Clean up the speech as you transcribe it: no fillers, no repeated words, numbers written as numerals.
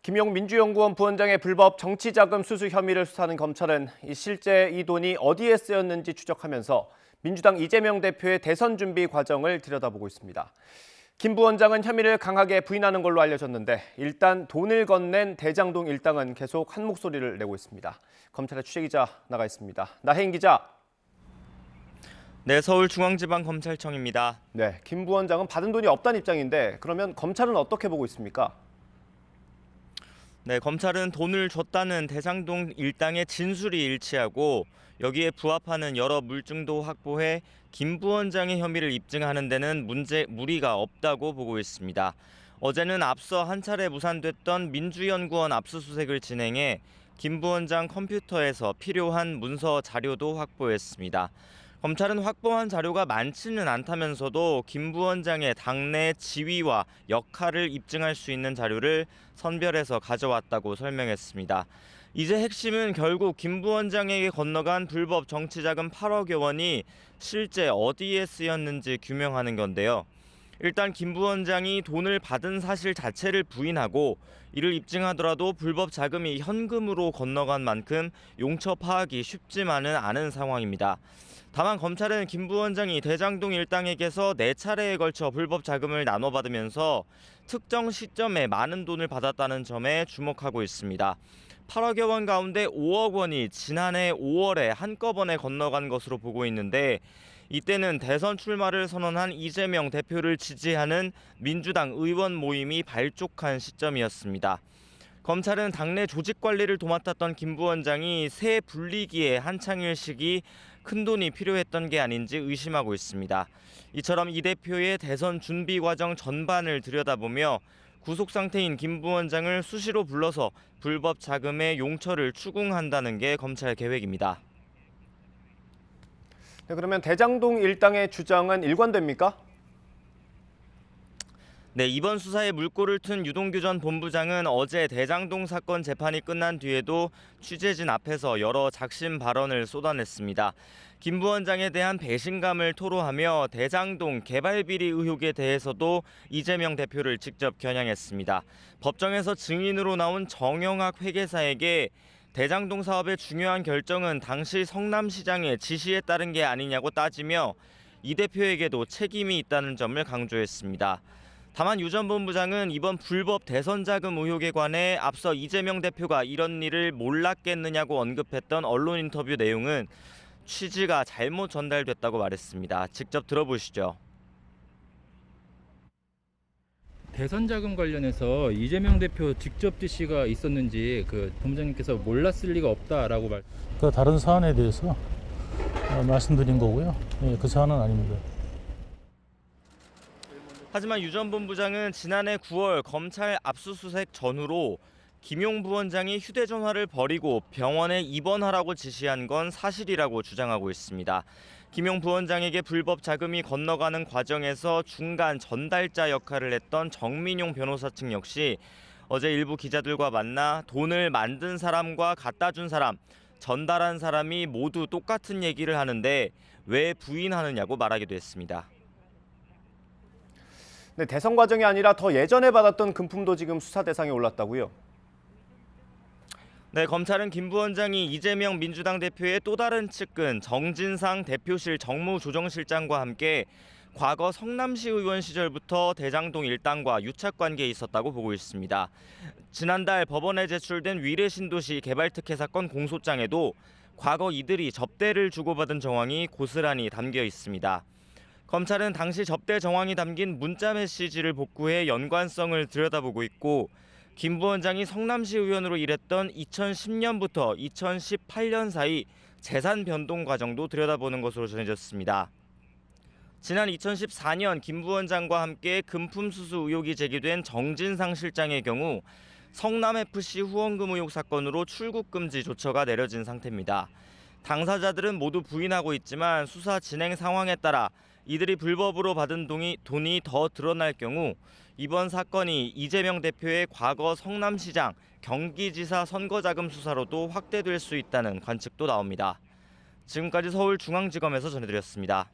김용 민주연구원 부원장의 불법 정치자금 수수 혐의를 수사하는 검찰은 실제 이 돈이 어디에 쓰였는지 추적하면서 민주당 이재명 대표의 대선 준비 과정을 들여다보고 있습니다. 김 부원장은 혐의를 강하게 부인하는 걸로 알려졌는데 일단 돈을 건넨 대장동 일당은 계속 한 목소리를 내고 있습니다. 검찰의 취재기자 나가 있습니다. 나혜인 기자. 네, 서울중앙지방검찰청입니다. 네, 김 부원장은 받은 돈이 없다는 입장인데 그러면 검찰은 어떻게 보고 있습니까? 네, 검찰은 돈을 줬다는 대장동 일당의 진술이 일치하고 여기에 부합하는 여러 물증도 확보해 김 부원장의 혐의를 입증하는 데는 무리가 없다고 보고 있습니다. 어제는 앞서 한 차례 무산됐던 민주연구원 압수수색을 진행해 김 부원장 컴퓨터에서 필요한 문서 자료도 확보했습니다. 검찰은 확보한 자료가 많지는 않다면서도 김 부원장의 당내 지위와 역할을 입증할 수 있는 자료를 선별해서 가져왔다고 설명했습니다. 이제 핵심은 결국 김 부원장에게 건너간 불법 정치자금 8억여 원이 실제 어디에 쓰였는지 규명하는 건데요. 일단 김 부원장이 돈을 받은 사실 자체를 부인하고 이를 입증하더라도 불법 자금이 현금으로 건너간 만큼 용처 파악이 쉽지만은 않은 상황입니다. 다만 검찰은 김 부원장이 대장동 일당에게서 4차례에 걸쳐 불법 자금을 나눠받으면서 특정 시점에 많은 돈을 받았다는 점에 주목하고 있습니다. 8억여 원 가운데 5억 원이 지난해 5월에 한꺼번에 건너간 것으로 보고 있는데 이때는 대선 출마를 선언한 이재명 대표를 지지하는 민주당 의원 모임이 발족한 시점이었습니다. 검찰은 당내 조직 관리를 도맡았던 김 부원장이 새 분리기에 한창일 시기 큰돈이 필요했던 게 아닌지 의심하고 있습니다. 이처럼 이 대표의 대선 준비 과정 전반을 들여다보며 구속 상태인 김 부원장을 수시로 불러서 불법 자금의 용처를 추궁한다는 게 검찰 계획입니다. 네, 그러면 대장동 일당의 주장은 일관됩니까? 네, 이번 수사에 물꼬를 튼 유동규 전 본부장은 어제 대장동 사건 재판이 끝난 뒤에도 취재진 앞에서 여러 작심 발언을 쏟아냈습니다. 김 부원장에 대한 배신감을 토로하며 대장동 개발 비리 의혹에 대해서도 이재명 대표를 직접 겨냥했습니다. 법정에서 증인으로 나온 정영학 회계사에게 대장동 사업의 중요한 결정은 당시 성남시장의 지시에 따른 게 아니냐고 따지며 이 대표에게도 책임이 있다는 점을 강조했습니다. 다만 유 전 본부장은 이번 불법 대선 자금 의혹에 관해 앞서 이재명 대표가 이런 일을 몰랐겠느냐고 언급했던 언론 인터뷰 내용은 취지가 잘못 전달됐다고 말했습니다. 직접 들어보시죠. 대선 자금 관련해서 이재명 대표 직접 지시가 있었는지 본부장님께서 몰랐을 리가 없다라고 그 다른 사안에 대해서 말씀드린 거고요. 예, 그 사안은 아닙니다. 하지만 유 전 본부장은 지난해 9월 검찰 압수수색 전후로 김용 부원장이 휴대전화를 버리고 병원에 입원하라고 지시한 건 사실이라고 주장하고 있습니다. 김용 부원장에게 불법 자금이 건너가는 과정에서 중간 전달자 역할을 했던 정민용 변호사 측 역시 어제 일부 기자들과 만나 돈을 만든 사람과 갖다 준 사람, 전달한 사람이 모두 똑같은 얘기를 하는데 왜 부인하느냐고 말하기도 했습니다. 네, 대선 과정이 아니라 더 예전에 받았던 금품도 지금 수사 대상에 올랐다고요? 네, 검찰은 김 부원장이 이재명 민주당 대표의 또 다른 측근 정진상 대표실 정무조정실장과 함께 과거 성남시 의원 시절부터 대장동 일당과 유착관계에 있었다고 보고 있습니다. 지난달 법원에 제출된 위례신도시 개발특혜 사건 공소장에도 과거 이들이 접대를 주고받은 정황이 고스란히 담겨 있습니다. 검찰은 당시 접대 정황이 담긴 문자 메시지를 복구해 연관성을 들여다보고 있고 김 부원장이 성남시 의원으로 일했던 2010년부터 2018년 사이 재산 변동 과정도 들여다보는 것으로 전해졌습니다. 지난 2014년 김 부원장과 함께 금품 수수 의혹이 제기된 정진상 실장의 경우 성남FC 후원금 의혹 사건으로 출국 금지 조처가 내려진 상태입니다. 당사자들은 모두 부인하고 있지만 수사 진행 상황에 따라 이들이 불법으로 받은 돈이 더 드러날 경우 이번 사건이 이재명 대표의 과거 성남시장, 경기지사 선거자금 수사로도 확대될 수 있다는 관측도 나옵니다. 지금까지 서울중앙지검에서 전해드렸습니다.